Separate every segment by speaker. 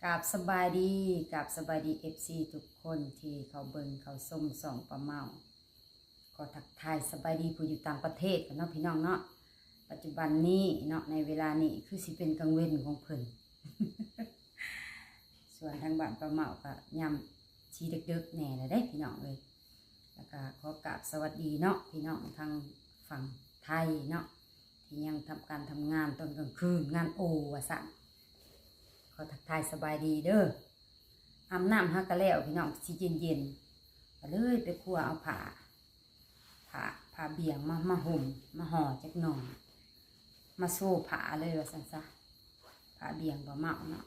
Speaker 1: กับสบายดีเอฟซีทุกคนที่เขาเบิ่งเขาส้มส่องปลาเมาก็ทักทายสบายดีผู้อยู่ต่างประเทศกันเนาะพี่น้องเนาะปัจจุบันนี้เนาะในเวลานี้คือสิเป็นกลางเว้นของเพิ่น ส่วนทางบ้านปลาเมาก็ยำชีดึกๆแน่เลยได้พี่น้องเลยแล้วก็ขอกราบสวัสดีเนาะพี่น้องทางฝั่งไทยเนาะที่ยังทำการทำงานตอนกลางคืนงานโอวะสั่นขอทักทายสบายดีเด้ออาบน้ำฮักกะแล้วพี่น้องสิเย็นๆก็เลยไปครัวเอาผ้าเบี่ยงมาห่มมาห่อจักหน่อยมาโซ่ผ้าเลยว่าสั่นซะผ้าเบี่ยงบ่เมาเนาะ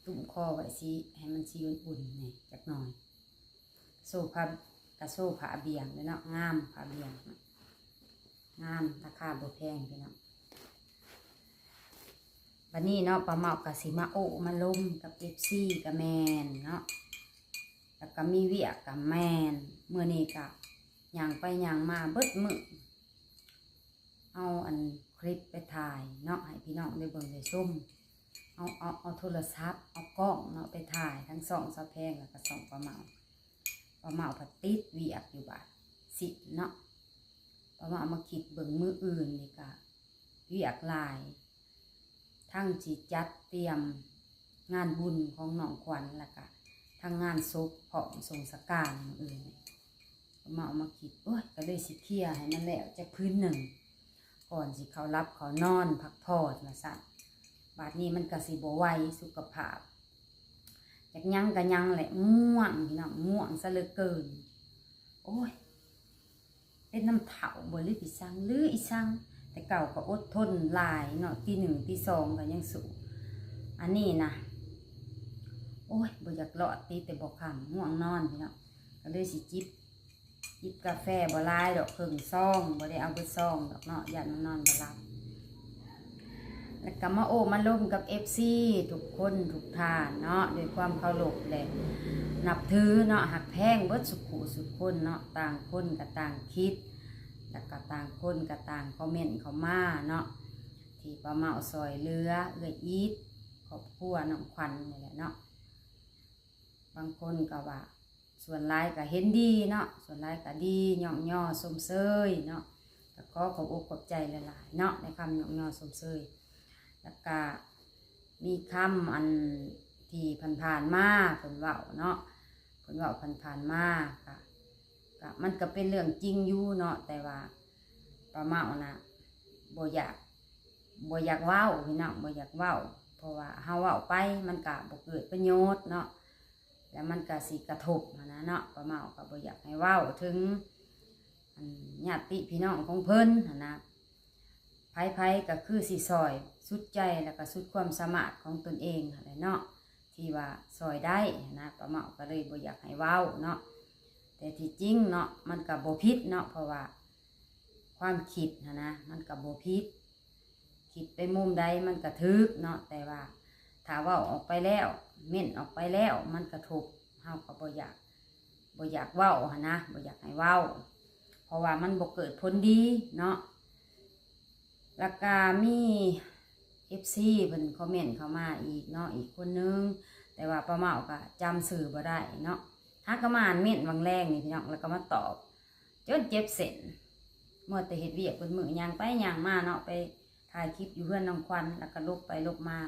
Speaker 1: ตุ้มคอไว้สิให้มันสิอุ่นๆนี่จักหน่อยโซ่ผ้าเบี่ยงเลยเนาะงามผ้าเบี่ยงงามราคาบ่แพงพี่น้องวันนี้เนาะปลาเมากะสิมาโอมาลมกับเอฟซีกับแมนเนาะแล้วก็มีเวียกกับแมนเมื่อนี้กะย่างไปย่างมาเบิดมือเอาคลิปไปถ่ายเนาะให้พี่น้องได้เบิ่งได้ชมเอาโทรศัพท์เอากล้องเนาะไปถ่ายทั้งสองสะแพงแล้วก็สองปลาเมาผัดติดเวียกอยู่บาดสิเนาะปลาเมามาคิดเบิ่งมืออื่นนี่กะเวียกลายทั้งจีจัดเตรียมงานบุญของน้องขวัญแล้วก็ทั้งงานศพของทรงสการอื่นมาคิดโอ้ยก็เลยสิเคลียร์ให้มันแล้วจะพื้นหนึ่งก่อนสิเขารับเขานอนพักผ่อนนะสัตว์บาดนี้มันก็สิบ่ไหวสุขภาพจากยังก็ยังแหละง่วงพี่น้องง่วงซะเหลือเกินโอ้ยเป็นน้ำเถาบ่หรือปีสังหรืออีสังแต่เก่าก็อดทนหลายเนาะตีหนึ่งตีสองก็ยังสู้อันนี้นะโอ้ยบ่อยากหลอดตีแต่บอกคำง่วงนอนพี่เนาะก็เลยสิจิบกาแฟบ่ลายดอกครึ่งซองบ่ได้เอาไปซองดอกเนาะอย่ามันนอนบ่หลับแล้วก็มาโอ้มาล้มกับFCทุกคนทุกท่านเนาะด้วยความเคารพแหละนับถือเนาะหักแพงเบิดสุขุสุขคนเนาะต่างคนกับต่างคิดแล้วก็ต่างคนกับต่างคอมเมนต์เขามาเนาะที่ปลาเมาซอยเรืออีทครอบครัวน้องขวัญนี่แหละเนาะบางคนก็ว่าส่วนร้ายก็เห็นดีเนาะส่วนร้ายก็ดีย่อสมเสยเนาะก็ขอบอกขอบใจหลายๆเนาะในคำย่อสมเสยแล้วก็มีคำอันที่ผ่านมาเพิ่นเว้าเนาะเพิ่นเว้าผ่านมาค่ะมันก็เป็นเรื่องจริงอยู่เนาะแต่ว่าปลาเมานะบ่อยากเว้าพี่น้องบ่อยากเว้าเพราะว่าเฮาเว้าไปมันก็บ่เกิดประโยชน์เนาะแล้วมันก็สิกระทบนะเนาะปลาเมาก็บ่อยากให้เว้าถึงญาติพี่น้องของเพิ่นนะไผก็คือสิซอยสุดใจแล้วก็สุดความสามารถของตนเองอะไรเนาะที่ว่าซอยได้นะปลาเมาก็เลยบ่อยากให้เว้าเนาะแต่ที่จริงเนาะมันกับโบพิษเนาะเพราะว่าความคิดนะมันกับโบพิษคิดไปมุมใดมันกระทึกเนาะแต่ว่าถ้าว่าออกไปแล้วเม่นออกไปแล้วมันกระทบเฮาก็บ่อยากเว้านะบ่อยากให้เว้าเพราะว่ามันบ่เกิดผลดีเนาะแล้วก็มี FC เพิ่นคอมเมนต์เข้ามาอีกเนาะอีกคนนึงแต่ว่าป้าเมาก็จำสื่อบ่ได้เนาะฮักก็มาเม่นวังแรงนี่พี่น้องแล้วก็มาตอบจนเจ็บเส้นเมื่อแต่เฮ็ดเวียกเพิ่นมือย่างไปย่างมาเนาะไปถ่ายคลิปอยู่เฮือนน้องขวัญแล้วก็ลบไปลบมา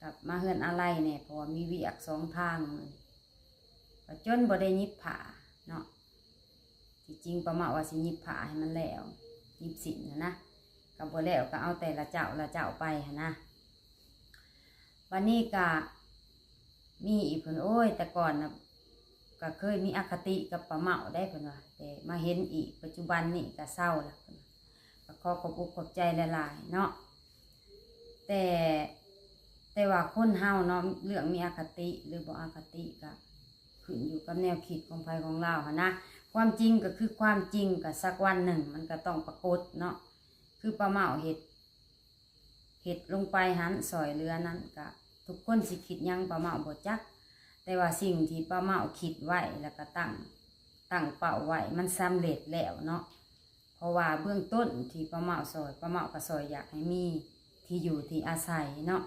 Speaker 1: กลับมาเฮือนอะไรเนี่ยเพราะว่ามีเวียกสองทางก็จนบ่ได้ยิบผ้าเนาะที่จริงป้าเมาว่าสิยิบผ้าให้มันแล้วยิบสินนะก็บ่แล้วก็เอาแต่ละเจ้าไปนะวันนี้ก็มีอีกเพิ่นโอ้ยแต่ก่อนนะก็เคยมีอคติกับปลาเมาได้เพิ่นว่าแต่มาเห็นอีกปัจจุบันนี่ก็เศร้าละเพิ่นก็ขอขอบอกขอบใจหลายๆเนาะแต่ว่าคนเฮาเนาะเรื่องมีอคติหรือบ่อคติก็ขึ้นอยู่กับแนวคิดของใครของเราค่ะนะความจริงก็คือความจริงก็สักวันหนึ่งมันก็ต้องปรากฏเนาะคือปลาเมาเห็ดลงไปหันซอยเรือนั้นก็ทุกคนสิคิดยังปลาเมาบ่จักแต่ว่าสิ่งที่ปลาเมาคิดไว้แล้วก็ตั้งเป้าไว้มันสำเร็จแล้วเนาะเพราะว่าเบื้องต้นที่ปลาเมาก็ซอยอยากให้มีที่อยู่ที่อาศัยเนาะ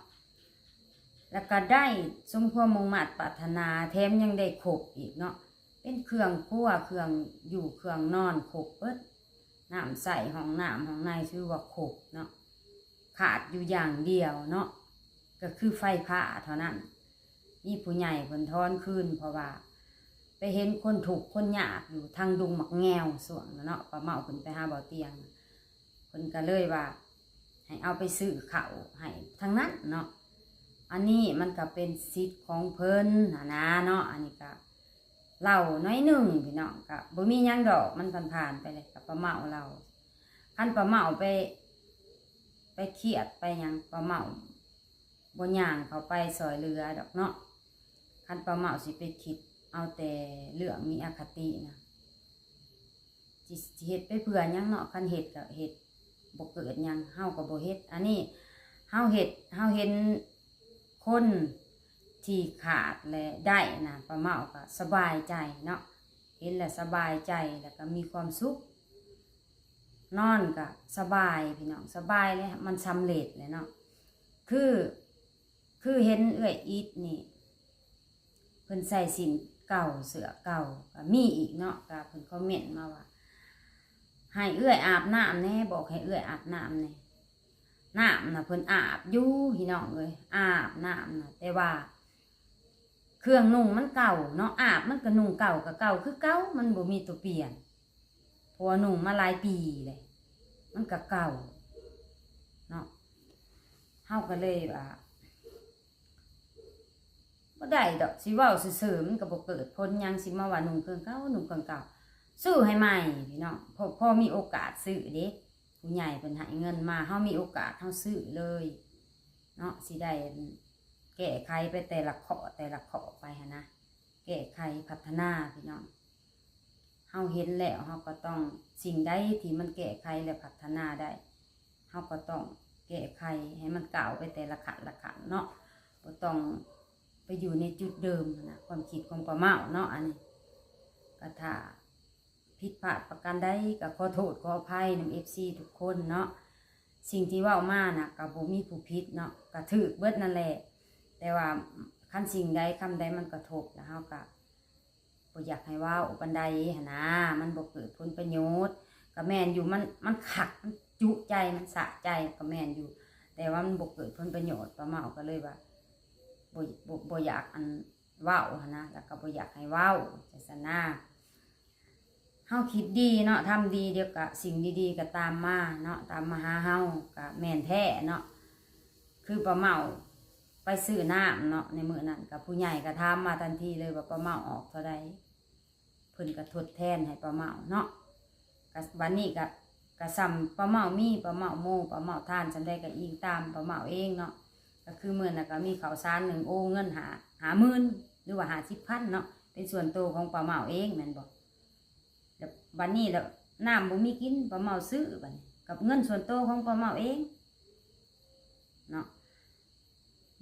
Speaker 1: แล้วก็ได้สมความมุ่งมั่นปรารถนาแถมยังได้ครบอีกเนาะเป็นเครื่องครัวเครื่องอยู่เครื่องนอนครบเบิดน้ำใส่ห้องน้ำห้องในชื่อว่าครบเนาะขาดอยู่อย่างเดียวเนาะก็คือไฟฟ้าเท่านั้นมีผู้ใหญ่เพิ่นทอนคืนเพราะว่าไปเห็นคนถูกคนยากอยู่ทางดงหมักแงวส่วงเนาะป้าเมาเพิ่นไปหาบ่อเตียงเพิ่นก็เลยว่าให้เอาไปซื้อข้าวให้ทางนั้นเนาะอันนี้มันก็เป็นสิทธิ์ของเพิ่นนะเนาะอันนี้ก็เล่าน้อยหนึ่งพี่น้องก็บ่มีหยังดอกมันผ่านๆไปเลยกับป้าเมาเราคันป้าเมาไปเครียดไปหยังป้าเมาบ่ย่างเขาไปซอยเรือดอกเนาะคันป้าเมาสิไปคิดเอาแต่เรื่องมีอคตินะสิเฮ็ดไปเพื่อหยังเนาะคันเฮ็ดก็เฮ็ดบ่เกิดหยังเฮาก็บ่เฮ็ดอันนี้เฮาเห็นคนที่ขาดและได้นะป้าเมาก็สบายใจเนาะเห็นแล้วสบายใจแล้วก็มีความสุขนอนก็สบายพี่น้องสบายเลยมันสำเร็จเลยเนาะคือเห็นเอื้อยอีทนี่เพิ่นใส่สินเก่าเสื้อเก่าก็มีอีกเนาะก็เพิ่นคอมเมนต์มาว่าให้เอื้อยอาบน้ำแน่บอกให้เอื้อยอาบน้ำแน่น้ำนะเพิ่นอาบอยู่พี่น้องเลยอาบน้ำนะแต่ว่าเครื่องนุ่งมันเก่าเนาะอาบมันก็นุ่งเก่ากับเก่าคือเก่ามันบ่มีตัวเปลี่ยนเพราะว่านุ่งมาหลายปีเลยมันก็เก่าเนาะเฮาก็เลยว่าบ่ได้ดอกสิเว้าซื่อๆมันก็บ่เกิดผลหยังสิมาว่านุ่งเครื่องเก่านุ่งเครื่องเก่าซื้อให้ใหม่พี่น้องพอมีโอกาสซื้อเด้ผู้ใหญ่เพิ่นให้เงินมาเฮามีโอกาสเฮาซื้อเลยเนาะสิได้แก้ไขไปแต่ละข้อไปหั่นนะแก้ไขพัฒนาพี่น้องเฮาเห็นแล้วเฮาก็ต้องสิ่งใดที่มันแก้ไขและพัฒนาได้เฮาก็ต้องแก้ไขให้มันก้าวไปแต่ละขั้นเนาะบ่ต้องไปอยู่ในจุดเดิมนะความคิดของป้าเมาเนาะอันนี้ก็ถ้าผิดพลาดประการใดก็ขอโทษขออภัยนำ FC ทุกคนเนาะสิ่งที่เว้ามาน่ะก็บ่มีผู้ผิดเนาะก็ถูกเบิดนั่นแหละแต่ว่าคันสิ่งใดคำใดมันกระทบแล้วเฮาก็บ่อยากให้เว้าปานใดหั่นนะมันบ่เกิดผลประโยชน์ก็แม่นอยู่มันขัดมันจุใจมันสะใจก็แม่นอยู่แต่ว่ามันบ่เกิดผลประโยชน์ป้าเมาก็เลยว่าบ่อยากอันเว้าหั่นนะแล้วก็บ่อยากให้เว้าจังซั่นนะเฮาคิดดีเนาะทำดีเดี๋ยวก็สิ่งดีๆก็ตามมาเนาะตามมาหาเฮาก็แม่นแท้เนาะคือป้าเมาไปซื้อน้ำเนาะในมื้อนั้นกับผู้ใหญ่ก็ถามมาทันทีเลยว่าป้าเมาออกเท่าใดเพิ่นก็ทดแทนให้ป้าเมาเนาะก็วันนี้ก็ซ้ำป้าเมามีป้าเมาโมป้าเมาทานจำได้ก็อิงตามป้าเมาเองเนาะก็คือมื้อนั้นก็มีข้าวสาร1โอเงินหาหมื่นหรือว่า50,000เนาะเป็นส่วนตัวของป้าเมาเองแม่นบ่แล้วบัดนี้แล้วน้ำบ่มีกินป้าเมาซื้อบัดนี้กับเงินส่วนตัวของป้าเมาเองเนาะ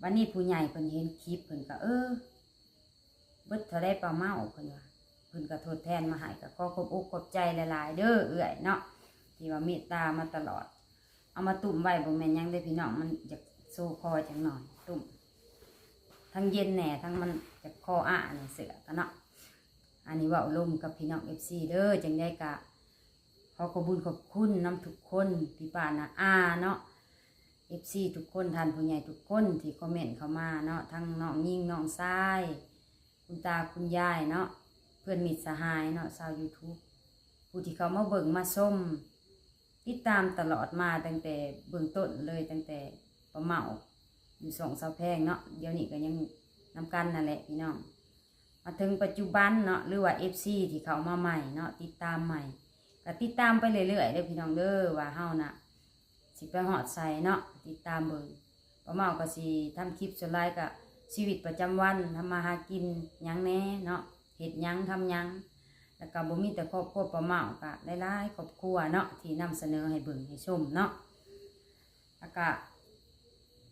Speaker 1: วันนี้ผู้ใหญ่เพิ่นเห็นคลิปเพิ่นก็เบิดเท่าได้ป้าเมาเพิ่นว่าเพิ่นก็ทดแทนมาให้ก็ขอขอบอกขอบใจหลายๆเด้อเอื้อยเนาะที่ว่าเมตตามาตลอดเอามาตุ่มไว้บ่แม่นหยังเด้พี่น้องมันอยากโซคอจังหน่อยตุ่มทั้งเย็นแหน่ทั้งมันจะคอนี่เสือกันเนาะอันนี้ว่าลมกับพี่น้อง FC เด้อจังได้กะขอขอบคุญขอบคุณน้ำทุกคนพี่ป้านะเนาะFC ทุกคนท่านผู้ใหญ่ทุกคนที่คอมเมนต์เข้ามาเนาะทั้งน้องยิ่งน้องชายคุณตาคุณยายเนาะเพื่อนมิตรสหายเนาะชาว YouTube ผู้ที่เขามาเบิ่งมาส้มติดตามตลอดมาตั้งแต่เบื้องต้นเลยตั้งแต่ป้าเมาอยู่2 เสาแพงเนาะเดี๋ยวนี้ก็ยังนำกันนั่นแหละพี่น้องมาถึงปัจจุบันเนาะหรือว่า FC ที่เขามาใหม่เนาะติดตามใหม่ก็ติดตามไปเรื่อยๆเด้อพี่น้องเด้อว่าเฮาน่ะสิไปหอดใส่เนาะติดตามเบิ่งป้าเมาก็สิทำคลิปส่วนหลายก็ชีวิตประจำวันทำมาหากินหยังแน่เนาะเฮ็ดหยังทำหยังแล้วก็บ่มีแต่ครอบครัวป้าเมาก็หลายๆครอบครัวเนาะที่นำเสนอให้เบิ่งให้ชมเนาะแล้วก็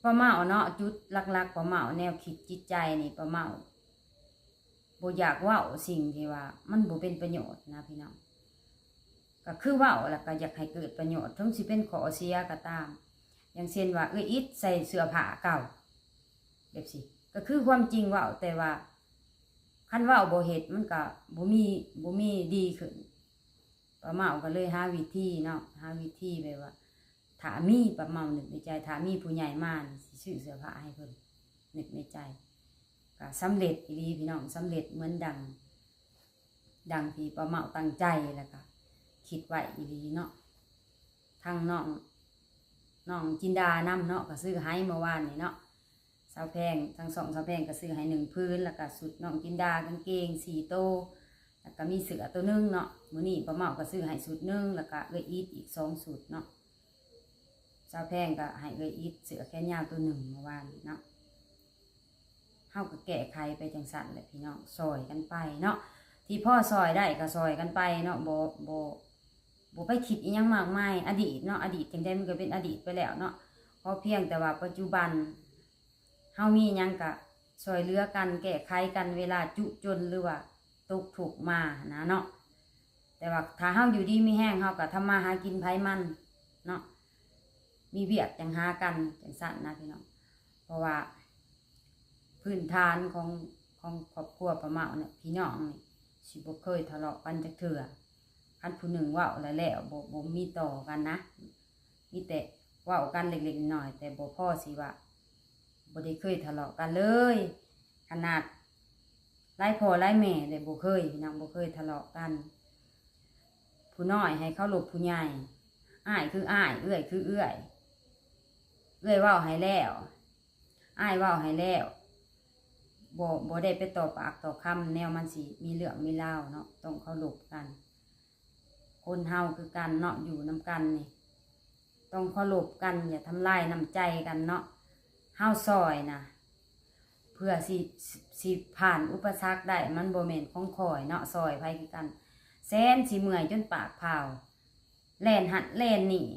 Speaker 1: ป้าเมาเนาะจุดหลักๆป้าเมาแนวคิดจิตใจนี่ป้าเมาบ่อยากเว้าสิ่งที่ว่ามันบ่เป็นประโยชน์นะพี่น้องก็คือเว้าแล้วก็อยากให้เกิดประโยชน์ทั้งสิเป็นข้อเสียก็ตามอย่างเช่นว่าอิดใส่เสื้อผ้าเก่า แบบสิก็คือความจริงเว่าแต่ว่าคันเว่าบ่เฮ็ดมันก็บ่มีดีขึ้นป้าเมาก็เลยหาวิธีเนาะหาวิธีแบบว่าถ้ามีป้าเมานึกในใจถ้ามีผู้ใหญ่มาสิซื้อเสื้อผ้าให้เพิ่นนึกในใจก็สำเร็จอีหลีพี่น้องสำเร็จเหมือนดังที่ป้าเมาตั้งใจแล้วก็คิดไว้อีหลีเนาะทางน้องจินดานำเนาะก็ซื้อให้เมื่อวานนี่เนาะสาวแพงทั้งสองสาวแพงก็ซื้อให้1พื้นแล้วก็สุดน้องจินดากางเกง4โตแล้วก็มีเสื้อตัวนึงเนาะมื้อนี้ป้าเมาก็ซื้อให้สุดนึงแล้วก็เอื้อยอีทอีก2สุดเนาะสาวแพงก็ให้เอื้อยอีทเสื้อแขนยาวตัว1เมื่อวานเนาะเฮาก็แก้ไขไปจังซั่นแหละพี่น้องซอยกันไปเนาะที่พ่อซอยได้ก็ซอยกันไปเนาะบ่ไปคิดอีหยังมากมายอดีตเนาะอดีตจังได๋มันก็เป็นอดีตไปแล้วเนาะพอเพียงแต่ว่าปัจจุบันเฮามีหยังก็ช่วยเหลือกันแก้ไขกันเวลาจุจนหรือว่าตกทุกข์มานะเนาะแต่ว่าถ้าเฮาอยู่ดีมีแห้งเฮาก็ทำมาหากินไผมันเนาะมีเวียกจังหากันจังซั่นนะพี่น้องเพราะว่าพื้นฐานของครอบครัวป้าเมาเนี่ยพี่น้องนี่สิบ่เคยทะเลาะกันจักเทื่อคันผู้หนึ่งเว้าแล้วบ่มีต่อกันนะมีแต่เว้ากันเล็กๆน้อยๆแต่บ่พอสิว่าบ่ได้เคยทะเลาะกันเลยขนาดหลายพ่อหลายแม่ได้บ่เคยพี่น้องบ่เคยทะเลาะกันผู้น้อยให้เคารพผู้ใหญ่อ้ายคืออ้ายเอื้อยคือเอื้อยเว้าให้แล้วอ้ายเว้าให้แล้วบ่ได้ไปต่อปากต่อคำแนวมันสิมีเรื่องมีราวเนาะต้องเคารพกันคนเฮาคือกันเนาะอยู่นํกันนี่ต้องเคารพกันอย่าทำลายน้ำใจกันเนาะเฮาซอยนะเพื่อสิผ่านอุปสรรคได้มันบ่แม่นของข่อยเนาะซอยไผคือกันแสนสิเมื่อยจนปากพาวแล่นหัดแล่นนี่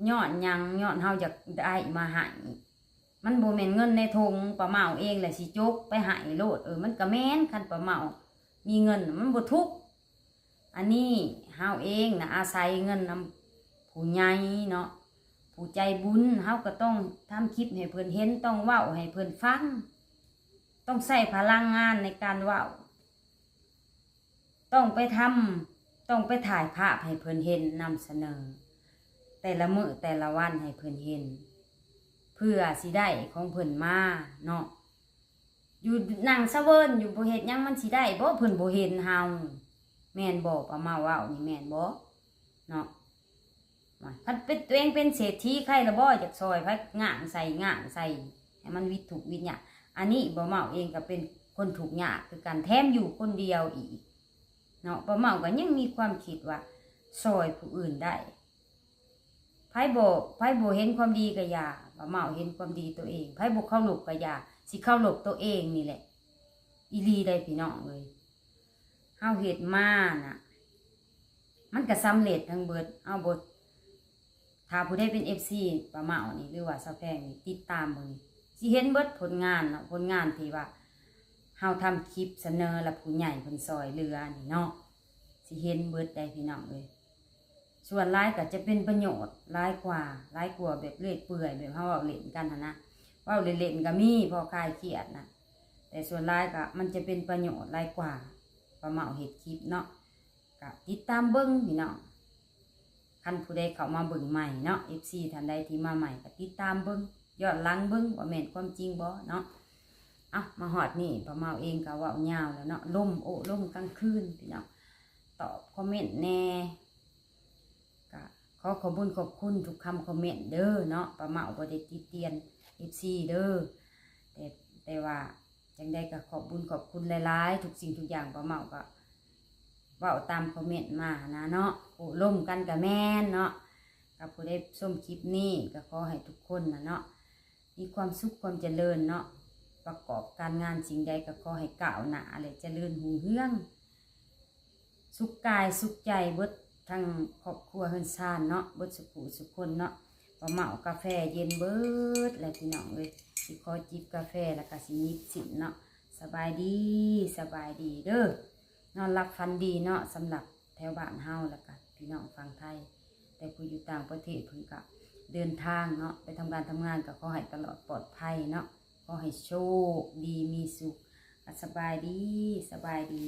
Speaker 1: ย้อนหยังย้อนเฮาอยากได้มาให้มันบ่แม่นเงินในธงป้าเมาเองแหละสิจกไปให้โลดมันก็แม่นคันป้าเมามีเงินมันบ่ทุกข์อันนี้เฮาเองนะอาศัยเงินนำผู้ใหญ่เนาะผู้ใจบุญเฮาก็ต้องทำคลิปให้เพิ่นเห็นต้องเว้าให้เพิ่นฟังต้องใช้พลังงานในการเว้าต้องไปถ่ายภาพให้เพิ่นเห็นนำเสนอแต่ละมื้อแต่ละวันให้เพิ่นเห็นเพื่อสิได้ของเพิ่นมาเนาะอยู่นั่งซะเวิ้นอยู่บ่เฮ็ดหยังมันสิได้บ่เพิ่นบ่เห็นเฮาแม่นบ่ป้าเมาเว้านี่แม่นบ่เนาะคันเป็นตัวเองเป็นเศรษฐีใครละบ่อยากซอยไผง่างใส่ให้มันวิถูกวิญญาอันนี้ป้าเมาเองก็เป็นคนถูกยากคือกันแถมอยู่คนเดียวอีกเนาะป้าเมาก็ยังมีความคิดว่าซอยผู้อื่นได้ไผบ่เห็นความดีก็อย่าป้าเมาเห็นความดีตัวเองไผบ่เคารพก็อย่าสิเคารพตัวเองนี่แหละอีหลีได้พี่น้องเอ้ยเฮาเฮ็ดมาน่ะมันก็สำเร็จทั้งเบิดเอาบทถ้าผู้ใดเป็น FC ป้าเมานี่หรือว่าสาวแพงนี่ติดตามเบิ่งสิเห็นเบิดผลงานเนาะผลงานที่ว่าเฮาทำคลิปเสนอแล้วผู้ใหญ่เพิ่นซอยเหลือนี่เนาะสิเห็นเบิดได้พี่น้องเอ้ยส่วนหลายก็จะเป็นประโยชน์หลายกว่าแบบเลื่อยเปื่อยแบบเฮาเว้าเล่นกันหั่นนะเว้าเล่นๆก็มีพอคลายเครียดนะแต่ส่วนหลายก็มันจะเป็นประโยชน์หลายกว่าป้าเมาเฮ็ดคลิปเนาะก็ติดตามเบิ่งพี่น้องคันผู้ใดเข้ามาเบิ่งใหม่เนาะ FC ท่านใดที่มาใหม่ก็ติดตามเบิ่งย้อนหลังเบิ่งว่าแม่นความจริงบ่เนาะมาฮอดนี่ป้าเมาเองก็เว้ายาวแล้วเนาะล่มกลางคืนพี่น้องตอบคอมเมนต์แน่ก็ขอบคุณทุกคำคอมเมนต์เด้อเนาะป้าเมาบ่ได้ติเตียน FC เด้อแต่ว่าจังใดก็ขอบคุณหลายๆทุกสิ่งทุกอย่างป้าเมาก็เว้าตามคอมเมนต์มานะเนาะร่วมกันกับแม่นเนาะกับผู้ได้ชมคลิปนี้ก็ขอให้ทุกคนนะเนาะมีความสุขความเจริญเนาะประกอบการงานสิ่งใดก็ขอให้ก้าวหน้าเลยเจริญรุ่งเรืองสุขกายสุขใจเบิดทั้งครอบครัวเฮือนซ่านเนาะเบิดสุขคนเนาะป้าเมากาแฟเย็นเบิดแล้วพี่น้องเลยสิขอจิบกาแฟแล้วก็สินิบสินเนาะสบายดีเด้อนอนหลับฝันดีเนาะสำหรับแถวบ้านเฮาแล้วก็พี่น้องฝั่งไทยแต่ผู้อยู่ต่างประเทศเพิ่นก็เดินทางเนาะไปทำงานก็ขอให้ตลอดปลอดภัยเนาะขอ ขอให้โชคดีมีสุขสบายดีสบายดี